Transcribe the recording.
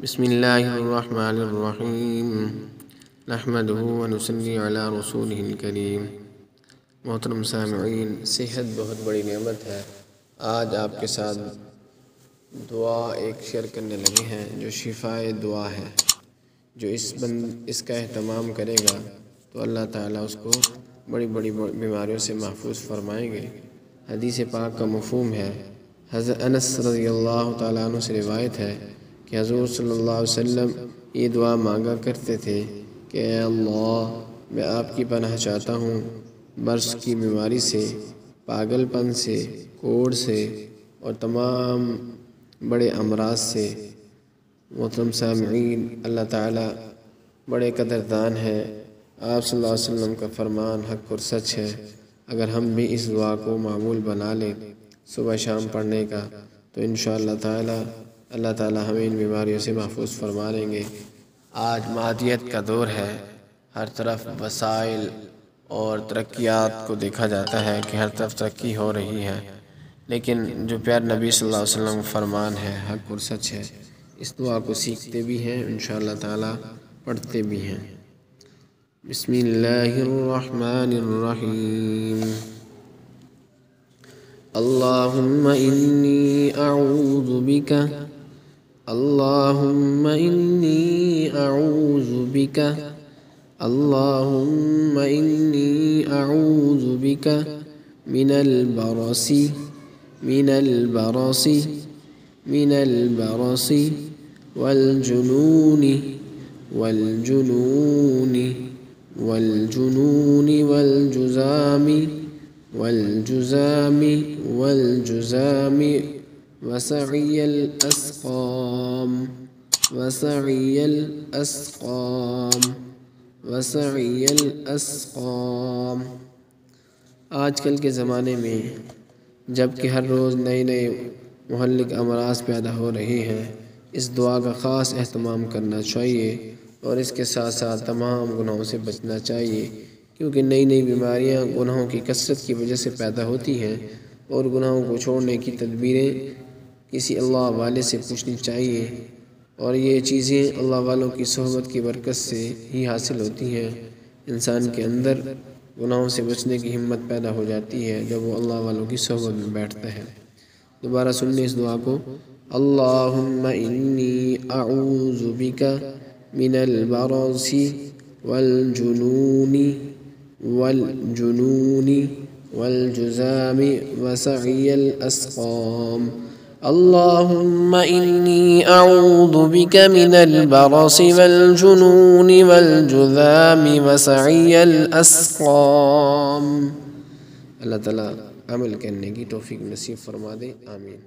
بسم اللہ الرحمن الرحیم نحمدہ ونصلی علی رسولہ الکریم۔ محترم سامعین، صحت بہت بڑی نعمت ہے۔ آج آپ کے ساتھ دعا ایک شیئر کرنے لگے ہیں جو شفائے دعا ہے۔ جو اس کا اہتمام کرے گا تو اللہ تعالیٰ اس کو بڑی بڑی بیماریوں سے محفوظ فرمائیں گے۔ حدیث پاک کا مفہوم ہے، حضرت انس رضی اللہ تعالیٰ عنہ سے روایت ہے کہ حضور صلی اللہ علیہ وسلم یہ دعا مانگا کرتے تھے کہ اے اللہ، میں آپ کی پناہ چاہتا ہوں برس کی بیماری سے، پاگل پن سے، کوڑ سے اور تمام بڑے امراض سے۔ محترم سامعین، اللہ تعالیٰ بڑے قدردان ہے۔ آپ صلی اللہ علیہ وسلم کا فرمان حق اور سچ ہے۔ اگر ہم بھی اس دعا کو معمول بنا لیں صبح شام پڑھنے کا تو انشاءاللہ تعالیٰ اللہ تعالیٰ ہمیں ان بیماریوں سے محفوظ فرما لیں گے۔ آج مادیت کا دور ہے، ہر طرف وسائل اور ترقیات کو دیکھا جاتا ہے کہ ہر طرف ترقی ہو رہی ہے، لیکن جو پیارے نبی صلی اللہ علیہ وسلم کا فرمان ہے حق اور سچ ہے۔ اس دعا کو سیکھتے بھی ہیں، انشاءاللہ تعالیٰ پڑھتے بھی ہیں۔ بسم اللہ الرحمن الرحیم۔ اللہم انی اعوذ بک اللہم انی اعوذ بک اللہم انی اعوذ بک من البرص من البرص من البرص والجنون والجنون والجنون والجزام والجزام والجزام وسعی الاسقام وسعی الاسقام وسعی الاسقام۔ آج کل کے زمانے میں جب کہ ہر روز نئے نئے مہلک امراض پیدا ہو رہے ہیں، اس دعا کا خاص اہتمام کرنا چاہیے اور اس کے ساتھ ساتھ تمام گناہوں سے بچنا چاہیے، کیونکہ نئی نئی بیماریاں گناہوں کی کثرت کی وجہ سے پیدا ہوتی ہیں، اور گناہوں کو چھوڑنے کی تدبیریں کسی اللہ والے سے پوچھنی چاہیے، اور یہ چیزیں اللہ والوں کی صحبت کی برکت سے ہی حاصل ہوتی ہیں۔ انسان کے اندر گناہوں سے بچنے کی ہمت پیدا ہو جاتی ہے جب وہ اللہ والوں کی صحبت میں بیٹھتا ہے۔ دوبارہ سننے اس دعا کو۔ اللہم انی اعوذ بک من البرص والجنون والجنون والجزام وسعی الاسقام۔ اللہم انی اعوذ بک من البرص والجنون والجزام وسعی الاسقام۔ اللہ تعالیٰ عمل کرنے کی توفیق نصیب فرما دے، آمین۔